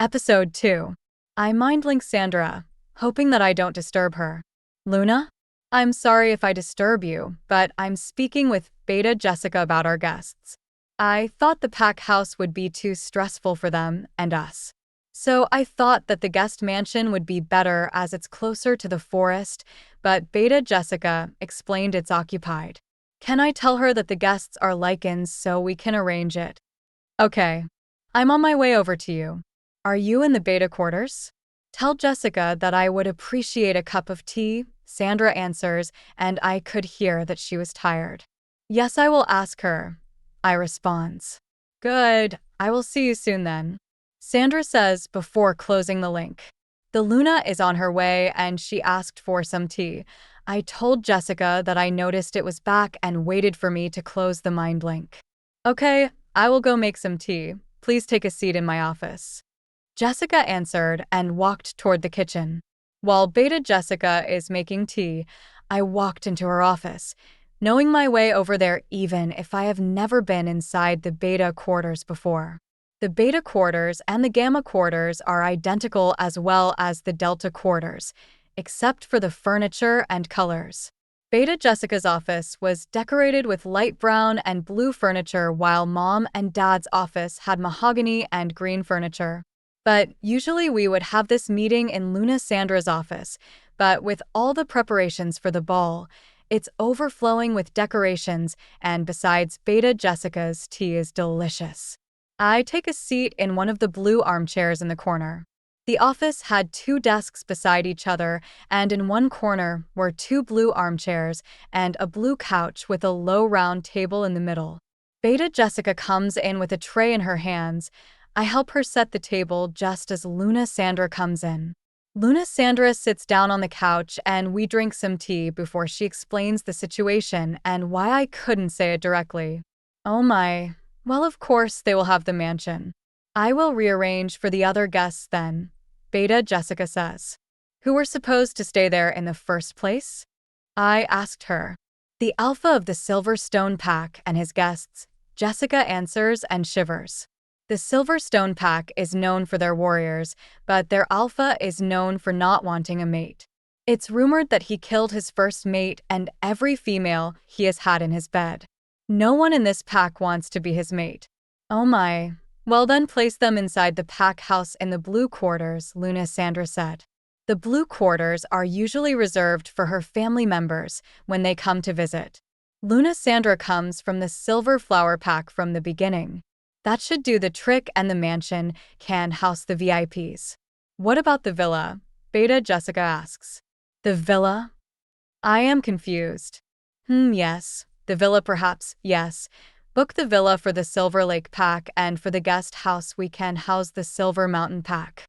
Episode 2. I mindlink Sandra, hoping that I don't disturb her. Luna? I'm sorry if I disturb you, but I'm speaking with Beta Jessica about our guests. I thought the pack house would be too stressful for them and us. So I thought that the guest mansion would be better as it's closer to the forest, but Beta Jessica explained it's occupied. Can I tell her that the guests are lycans so we can arrange it? Okay. I'm on my way over to you. Are you in the beta quarters? Tell Jessica that I would appreciate a cup of tea, Sandra answers, and I could hear that she was tired. Yes, I will ask her, I responds. Good, I will see you soon then. Sandra says before closing the link. The Luna is on her way and she asked for some tea. I told Jessica that I noticed it was back and waited for me to close the mind link. Okay, I will go make some tea. Please take a seat in my office. Jessica answered and walked toward the kitchen. While Beta Jessica is making tea, I walked into her office, knowing my way over there even if I have never been inside the Beta quarters before. The Beta quarters and the Gamma quarters are identical as well as the Delta quarters, except for the furniture and colors. Beta Jessica's office was decorated with light brown and blue furniture while Mom and Dad's office had mahogany and green furniture. But usually we would have this meeting in Luna Sandra's office, but with all the preparations for the ball, it's overflowing with decorations, and besides, Beta Jessica's tea is delicious. I take a seat in one of the blue armchairs in the corner. The office had 2 desks beside each other, and in one corner were 2 blue armchairs and a blue couch with a low round table in the middle. Beta Jessica comes in with a tray in her hands. I help her set the table just as Luna Sandra comes in. Luna Sandra sits down on the couch and we drink some tea before she explains the situation and why I couldn't say it directly. Oh my. Well, of course they will have the mansion. I will rearrange for the other guests then, Beta Jessica says. Who were supposed to stay there in the first place? I asked her. The alpha of the Silverstone Pack and his guests, Jessica answers and shivers. The Silverstone Pack is known for their warriors, but their alpha is known for not wanting a mate. It's rumored that he killed his first mate and every female he has had in his bed. No one in this pack wants to be his mate. Oh my. Well then place them inside the pack house in the blue quarters, Luna Sandra said. The blue quarters are usually reserved for her family members when they come to visit. Luna Sandra comes from the Silver Flower Pack from the beginning. That should do the trick and the mansion can house the VIPs. What about the villa? Beta Jessica asks. The villa? I am confused. Yes. The villa perhaps, yes. Book the villa for the Silver Lake Pack and for the guest house we can house the Silver Mountain Pack.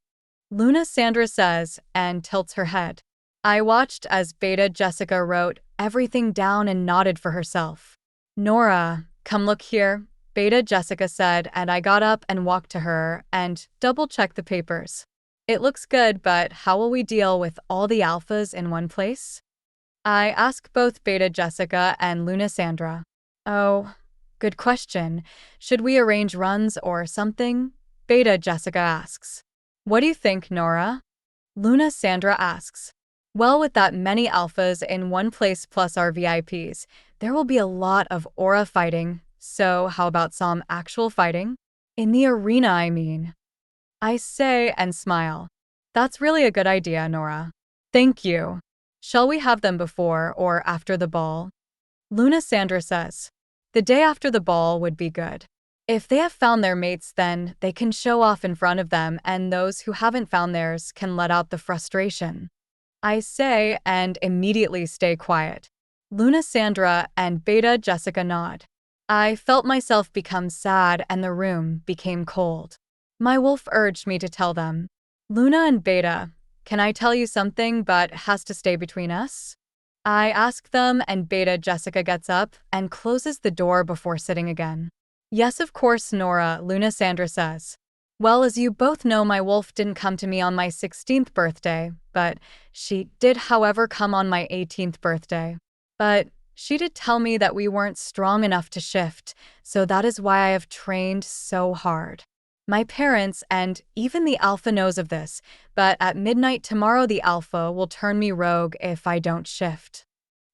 Luna Sandra says and tilts her head. I watched as Beta Jessica wrote everything down and nodded for herself. Nora, come look here, Beta Jessica said, and I got up and walked to her and double-checked the papers. It looks good, but how will we deal with all the alphas in one place? I ask both Beta Jessica and Luna Sandra. Oh, good question. Should we arrange runs or something? Beta Jessica asks. What do you think, Nora? Luna Sandra asks. Well, with that many alphas in one place plus our VIPs, there will be a lot of aura fighting. So how about some actual fighting? In the arena, I mean. I say and smile. That's really a good idea, Nora. Thank you. Shall we have them before or after the ball? Luna Sandra says. The day after the ball would be good. If they have found their mates, then they can show off in front of them and those who haven't found theirs can let out the frustration. I say and immediately stay quiet. Luna Sandra and Beta Jessica nod. I felt myself become sad and the room became cold. My wolf urged me to tell them. Luna and Beta, can I tell you something but has to stay between us? I ask them and Beta Jessica gets up and closes the door before sitting again. Yes, of course, Nora, Luna Sandra says. Well, as you both know, my wolf didn't come to me on my 16th birthday, but she did, however, come on my 18th birthday. But she did tell me that we weren't strong enough to shift, so that is why I have trained so hard. My parents and even the Alpha knows of this, but at midnight tomorrow the Alpha will turn me rogue if I don't shift.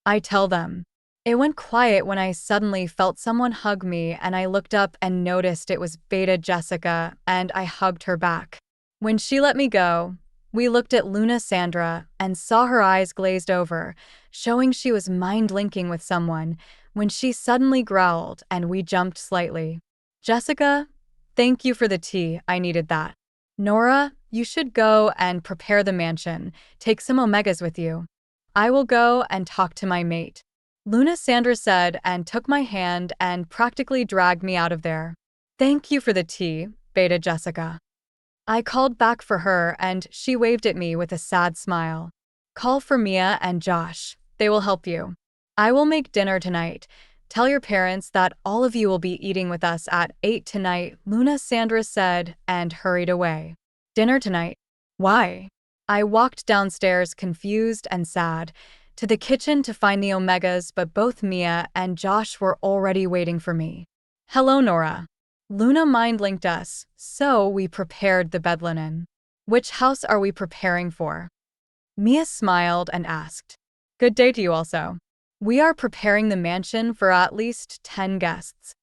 I tell them. It went quiet when I suddenly felt someone hug me and I looked up and noticed it was Beta Jessica and I hugged her back. When she let me go, we looked at Luna Sandra and saw her eyes glazed over, showing she was mind-linking with someone, when she suddenly growled and we jumped slightly. Jessica, thank you for the tea, I needed that. Nora, you should go and prepare the mansion, take some omegas with you. I will go and talk to my mate. Luna Sandra said and took my hand and practically dragged me out of there. Thank you for the tea, Beta Jessica. I called back for her and she waved at me with a sad smile. Call for Mia and Josh. They will help you. I will make dinner tonight. Tell your parents that all of you will be eating with us at 8 tonight, Luna Sandra said and hurried away. Dinner tonight? Why? I walked downstairs confused and sad, to the kitchen to find the omegas, but both Mia and Josh were already waiting for me. Hello, Nora. Luna mind-linked us, so we prepared the bed linen. Which house are we preparing for? Mia smiled and asked. Good day to you also. We are preparing the mansion for at least 10 guests.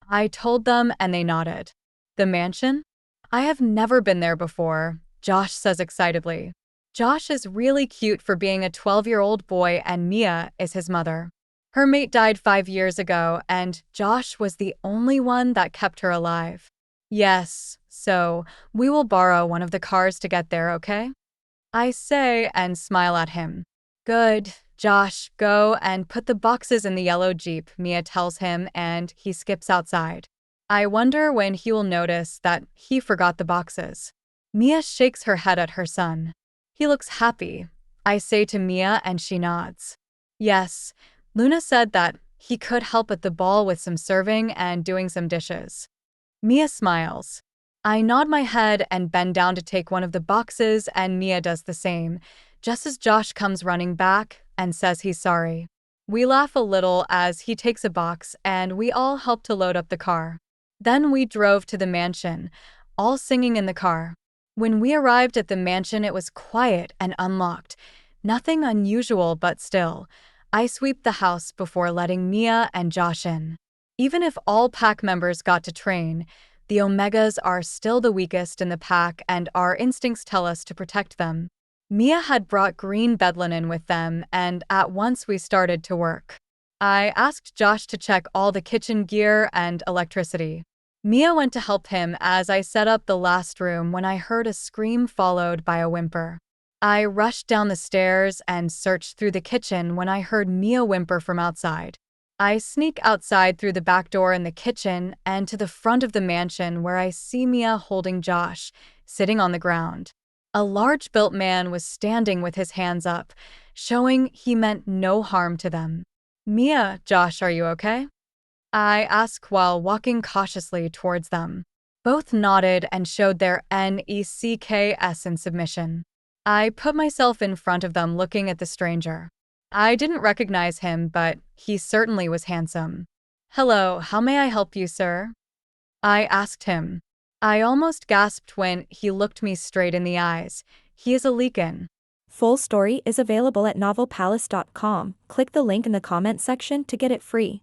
I told them and they nodded. The mansion? I have never been there before, Josh says excitedly. Josh is really cute for being a 12-year-old boy and Mia is his mother. Her mate died 5 years ago and Josh was the only one that kept her alive. Yes, so we will borrow one of the cars to get there, okay? I say and smile at him. Good, Josh, go and put the boxes in the yellow Jeep, Mia tells him and he skips outside. I wonder when he will notice that he forgot the boxes. Mia shakes her head at her son. He looks happy, I say to Mia and she nods. Yes, Luna said that he could help at the ball with some serving and doing some dishes. Mia smiles. I nod my head and bend down to take one of the boxes and Mia does the same, just as Josh comes running back and says he's sorry. We laugh a little as he takes a box and we all help to load up the car. Then we drove to the mansion, all singing in the car. When we arrived at the mansion, it was quiet and unlocked. Nothing unusual, but still. I sweep the house before letting Mia and Josh in. Even if all pack members got to train, the Omegas are still the weakest in the pack and our instincts tell us to protect them. Mia had brought green bed linen with them and at once we started to work. I asked Josh to check all the kitchen gear and electricity. Mia went to help him as I set up the last room when I heard a scream followed by a whimper. I rushed down the stairs and searched through the kitchen when I heard Mia whimper from outside. I sneak outside through the back door in the kitchen and to the front of the mansion where I see Mia holding Josh, sitting on the ground. A large-built man was standing with his hands up, showing he meant no harm to them. Mia, Josh, are you okay? I ask while walking cautiously towards them. Both nodded and showed their necks in submission. I put myself in front of them looking at the stranger. I didn't recognize him, but he certainly was handsome. Hello, how may I help you, sir? I asked him. I almost gasped when he looked me straight in the eyes. He is a Lycan. Full story is available at novelpalace.com. Click the link in the comment section to get it free.